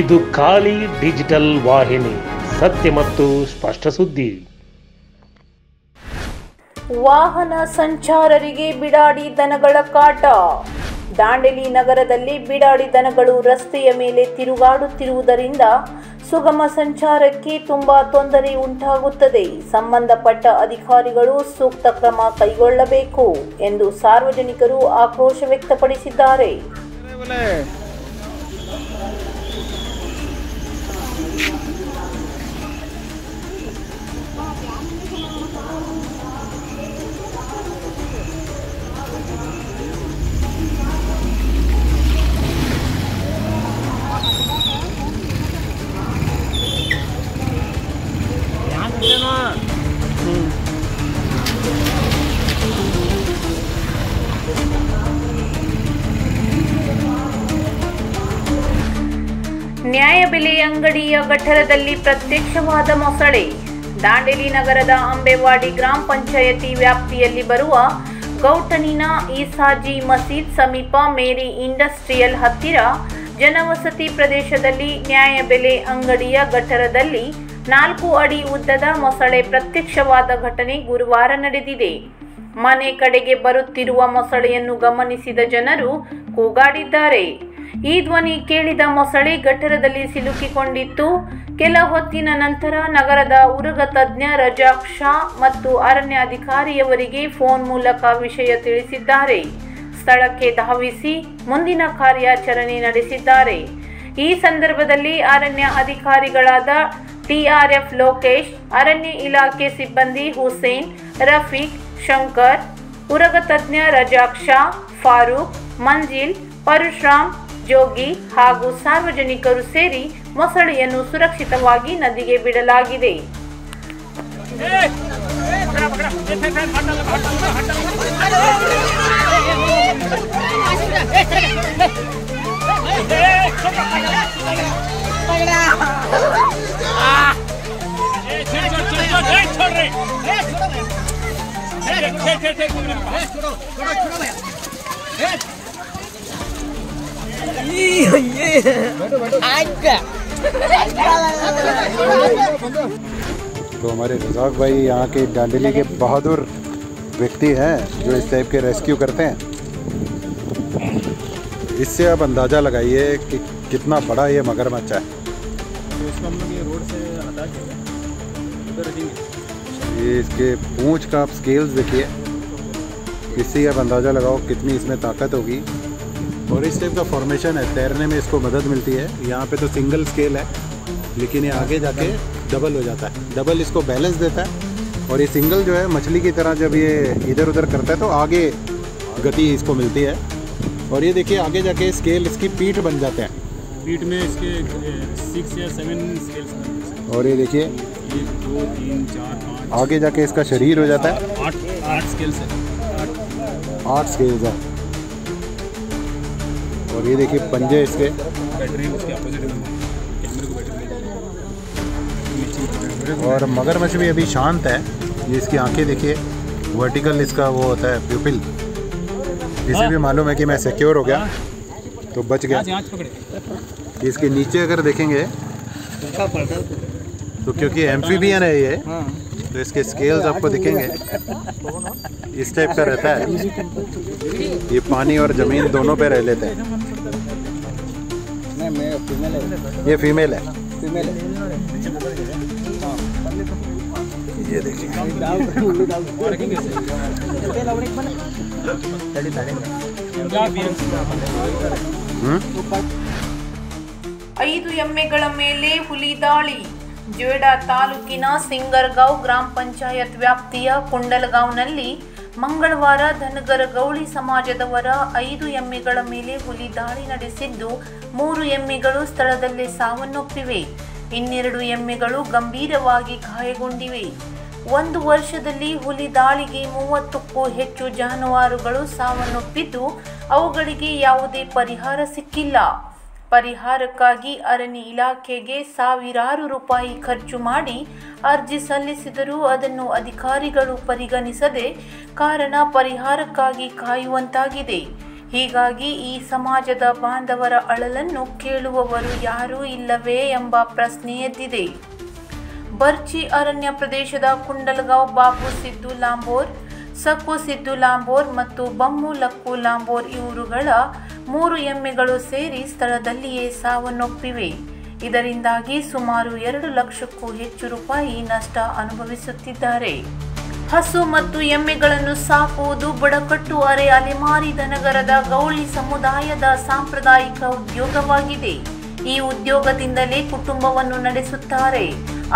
ಇದು ಖಾಲಿ ಡಿಜಿಟಲ್ ವಾಹಿನಿ, ಸತ್ಯ ಮತ್ತು ಸ್ಪಷ್ಟ ಸುದ್ದಿ. ವಾಹನ ಸಂಚಾರರಿಗೆ ಬಿಡಾಡಿ ದನಗಳ ಕಾಟ. ದಾಂಡೇಲಿ ನಗರದಲ್ಲಿ ಬಿಡಾಡಿ ದನಗಳು ರಸ್ತೆಯ ಮೇಲೆ ತಿರುಗಾಡುತ್ತಿರುವುದರಿಂದ ಸುಗಮ ಸಂಚಾರಕ್ಕೆ ತುಂಬಾ ತೊಂದರೆ ಉಂಟಾಗುತ್ತದೆ. ಸಂಬಂಧಪಟ್ಟ ಅಧಿಕಾರಿಗಳು ಸೂಕ್ತ ಕ್ರಮ ಕೈಗೊಳ್ಳಬೇಕು ಎಂದು ಸಾರ್ವಜನಿಕರು ಆಕ್ರೋಶ ವ್ಯಕ್ತಪಡಿಸಿದ್ದಾರೆ. ನ್ಯಾಯಬೆಲೆ ಅಂಗಡಿಯ ಗಠರದಲ್ಲಿ ಪ್ರತ್ಯಕ್ಷವಾದ ಮೊಸಳೆ. ದಾಂಡೇಲಿ ನಗರದ ಅಂಬೇವಾಡಿ ಗ್ರಾಮ ಪಂಚಾಯತಿ ವ್ಯಾಪ್ತಿಯಲ್ಲಿ ಬರುವ ಗೌಟನಿನ ಈಸಾಜಿ ಮಸೀದ್ ಸಮೀಪ ಮೇರಿ ಇಂಡಸ್ಟ್ರಿಯಲ್ ಹತ್ತಿರ ಜನವಸತಿ ಪ್ರದೇಶದಲ್ಲಿ ನ್ಯಾಯಬೆಲೆ ಅಂಗಡಿಯ ಗಠರದಲ್ಲಿ 4 ಅಡಿ ಉದ್ದದ ಮೊಸಳೆ ಪ್ರತ್ಯಕ್ಷವಾದ ಘಟನೆ ಗುರುವಾರ ನಡೆದಿದೆ. ಮನೆ ಕಡೆಗೆ ಬರುತ್ತಿರುವ ಮೊಸಳೆಯನ್ನು ಗಮನಿಸಿದ ಜನರು ಕೂಗಾಡಿದ್ದಾರೆ. ಈ ಧ್ವನಿ ಕೇಳಿದ ಮೊಸಳೆ ಗಠರದಲ್ಲಿ ಸಿಲುಕಿಕೊಂಡಿತ್ತು. ಕೆಲ ಹೊತ್ತಿನ ನಂತರ ನಗರದ ಉರಗ ತಜ್ಞ ರಜಾಕ್ ಶಾ ಮತ್ತು ಅರಣ್ಯಾಧಿಕಾರಿಯವರಿಗೆ ಫೋನ್ ಮೂಲಕ ವಿಷಯ ತಿಳಿಸಿದ್ದಾರೆ. ಸ್ಥಳಕ್ಕೆ ಧಾವಿಸಿ ಮುಂದಿನ ಕಾರ್ಯಾಚರಣೆ ನಡೆಸಿದ್ದಾರೆ. ಈ ಸಂದರ್ಭದಲ್ಲಿ ಅರಣ್ಯ ಅಧಿಕಾರಿಗಳಾದ ಟಿಆರ್ಎಫ್ ಲೋಕೇಶ್, ಅರಣ್ಯ ಇಲಾಖೆ ಸಿಬ್ಬಂದಿ ಹುಸೇನ್, ರಫೀಕ್, ಶಂಕರ್, ಉರಗ ತಜ್ಞ ರಜಾಕ್ ಶಾ, ಫಾರೂಕ್, ಮಂಜಿಲ್, ಪರಶುರಾಮ್, ಜೋಗಿ ಹಾಗೂ ಸಾರ್ವಜನಿಕರು ಸೇರಿ ಮೊಸಳೆಯನ್ನು ಸುರಕ್ಷಿತವಾಗಿ ನದಿಗೆ ಬಿಡಲಾಗಿದೆ. तो हमारे रज़ाक भाई यहाँ के दांडेली के बहादुर व्यक्ति हैं जो इस टाइप के रेस्क्यू करते हैं. इससे आप अंदाज़ा लगाइए कि कितना बड़ा ये मगरमच्छ है. तो इसको हम लोग ये रोड से हटा के उधर रखेंगे. ये इसके पूंछ का आप स्केल्स देखिए, इससे आप अंदाज़ा लगाओ कितनी इसमें ताकत होगी. और इस टाइप का फॉर्मेशन है, तैरने में इसको मदद मिलती है. यहाँ पे तो सिंगल स्केल है, लेकिन ये आगे जाके डबल हो जाता है. डबल इसको बैलेंस देता है. और ये सिंगल जो है मछली की तरह जब ये इधर उधर करता है तो आगे गति इसको मिलती है. और ये देखिए आगे जाके स्केल इसकी पीठ बन जाते हैं. पीठ में इसके 6 या 7 स्केल्स. और ये देखिए 1 2 3 4 5 आगे जाके इसका शरीर हो जाता है. 8 स्केल्स है. 8 स्केल्स है. और ये देखिए पंजे इसके. बैटरी उसके अपोजिट कैमरे को बैटरी. और मगरमच्छ भी अभी शांत है. ये इसकी आंखें देखिए, वर्टिकल इसका वो होता है प्यूपिल. इसे भी मालूम है कि मैं सिक्योर हो गया तो बच गया. इसके नीचे अगर देखेंगे तो क्योंकि एम्फीबियन है ये, तो इसके स्केल्स आपको दिखेंगे इस टाइप का रहता है. ये पानी और ज़मीन दोनों पे रह लेते हैं. ये फीमेल है. ये देखिए 5 ಎಮ್ಮೆಗಳ ಮೇಲೆ ಹುಲಿ ದಾಳಿ. ಜೋಯಿಡಾ ತಾಲೂಕಿನ ಸಿಂಗರ್ಗಾಂವ್ ಗ್ರಾಮ ಪಂಚಾಯತ್ ವ್ಯಾಪ್ತಿಯ ಕುಂಡಲಗಾಂವ್ನಲ್ಲಿ ಮಂಗಳವಾರ ಧನಗರ ಗೌಳಿ ಸಮಾಜದವರ 5 ಎಮ್ಮೆಗಳ ಮೇಲೆ ಹುಲಿ ದಾಳಿ ನಡೆಸಿದ್ದು 3 ಎಮ್ಮೆಗಳು ಸ್ಥಳದಲ್ಲೇ ಸಾವನ್ನಪ್ಪಿವೆ. 12 ಎಮ್ಮೆಗಳು ಗಂಭೀರವಾಗಿ ಗಾಯಗೊಂಡಿವೆ. 1 ವರ್ಷದಲ್ಲಿ ಹುಲಿ ದಾಳಿಗೆ 30ಕ್ಕೂ ಹೆಚ್ಚು ಜಾನುವಾರುಗಳು ಸಾವನ್ನಪ್ಪಿದ್ದು ಅವುಗಳಿಗೆ ಯಾವುದೇ ಪರಿಹಾರ ಸಿಕ್ಕಿಲ್ಲ. ಪರಿಹಾರಕ್ಕಾಗಿ ಅರಣ್ಯ ಇಲಾಖೆಗೆ ಸಾವಿರಾರು ರೂಪಾಯಿ ಖರ್ಚು ಮಾಡಿ ಅರ್ಜಿ ಸಲ್ಲಿಸಿದರೂ ಅದನ್ನು ಅಧಿಕಾರಿಗಳು ಪರಿಗಣಿಸದೆ ಕಾರಣ ಪರಿಹಾರಕ್ಕಾಗಿ ಕಾಯುವಂತಾಗಿದೆ. ಹೀಗಾಗಿ ಈ ಸಮಾಜದ ಬಾಂಧವರ ಅಳಲನ್ನು ಕೇಳುವವರು ಯಾರೂ ಇಲ್ಲವೇ ಎಂಬ ಪ್ರಶ್ನೆ ಎದ್ದಿದೆ. ಬರ್ಚಿ ಅರಣ್ಯ ಪ್ರದೇಶದ ಕುಂಡಲಗಾಂವ್ ಬಾಬು ಸಿದ್ದು ಲಾಂಬೋರ್, ಸಕ್ಕು ಸಿದ್ದು ಲಾಂಬೋರ್ ಮತ್ತು ಬಮ್ಮು ಲಕ್ಕು ಲಾಂಬೋರ್ ಇವರುಗಳ 3 ಎಮ್ಮೆಗಳು ಸೇರಿ ಸ್ಥಳದಲ್ಲಿಯೇ ಸಾವನ್ನಪ್ಪಿವೆ. ಇದರಿಂದಾಗಿ ಸುಮಾರು 2 ಲಕ್ಷಕ್ಕೂ ಹೆಚ್ಚು ರೂಪಾಯಿ ನಷ್ಟ ಅನುಭವಿಸುತ್ತಿದ್ದಾರೆ. ಹಸು ಮತ್ತು ಎಮ್ಮೆಗಳನ್ನು ಸಾಕುವುದು ಬುಡಕಟ್ಟು ಅಲೆಮಾರಿ ದನಗರದ ಗೌಳಿ ಸಮುದಾಯದ ಸಾಂಪ್ರದಾಯಿಕ ಉದ್ಯೋಗವಾಗಿದೆ. ಈ ಉದ್ಯೋಗದಿಂದಲೇ ಕುಟುಂಬವನ್ನು ನಡೆಸುತ್ತಾರೆ.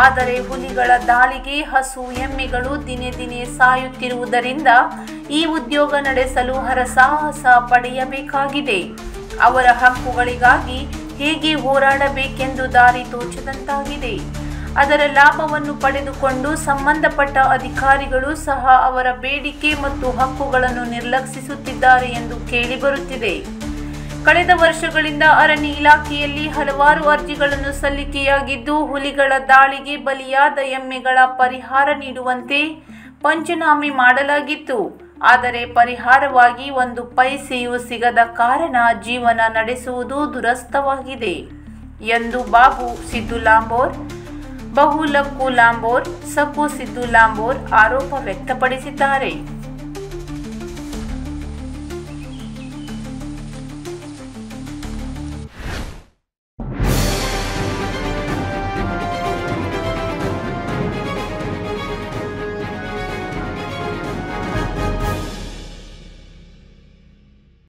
ಆದರೆ ಹುಲಿಗಳ ದಾಳಿಗೆ ಹಸು ಎಮ್ಮೆಗಳು ದಿನೇ ದಿನೇ ಸಾಯುತ್ತಿರುವುದರಿಂದ ಈ ಉದ್ಯೋಗ ನಡೆಸಲು ಹರಸಾಹಸ ಪಡೆಯಬೇಕಾಗಿದೆ. ಅವರ ಹಕ್ಕುಗಳಿಗಾಗಿ ಹೇಗೆ ಹೋರಾಡಬೇಕೆಂದು ದಾರಿ ತೋಚದಂತಾಗಿದೆ. ಅದರ ಲಾಭವನ್ನು ಪಡೆದುಕೊಂಡು ಸಂಬಂಧಪಟ್ಟ ಅಧಿಕಾರಿಗಳು ಸಹ ಅವರ ಬೇಡಿಕೆ ಮತ್ತು ಹಕ್ಕುಗಳನ್ನು ನಿರ್ಲಕ್ಷಿಸುತ್ತಿದ್ದಾರೆ ಎಂದು ಕೇಳಿಬರುತ್ತಿದೆ. ಕಳೆದ ವರ್ಷಗಳಿಂದ ಅರಣ್ಯ ಇಲಾಖೆಯಲ್ಲಿ ಹಲವಾರು ಅರ್ಜಿಗಳನ್ನು ಸಲ್ಲಿಕೆಯಾಗಿದ್ದು, ಹುಲಿಗಳ ದಾಳಿಗೆ ಬಲಿಯಾದ ಎಮ್ಮೆಗಳ ಪರಿಹಾರ ನೀಡುವಂತೆ ಪಂಚನಾಮೆ ಮಾಡಲಾಗಿತ್ತು. ಆದರೆ ಪರಿಹಾರವಾಗಿ 1 ಪೈಸೆಯೂ ಸಿಗದ ಕಾರಣ ಜೀವನ ನಡೆಸುವುದು ದುರಸ್ಥವಾಗಿದೆ ಎಂದು ಬಾಬು ಸಿದ್ದು ಲಾಂಬೋರ್, ಬಹು ಲಕ್ಕು ಲಾಂಬೋರ್, ಸಕ್ಕು ಸಿದ್ದು ಲಾಂಬೋರ್ ಆರೋಪ ವ್ಯಕ್ತಪಡಿಸಿದ್ದಾರೆ.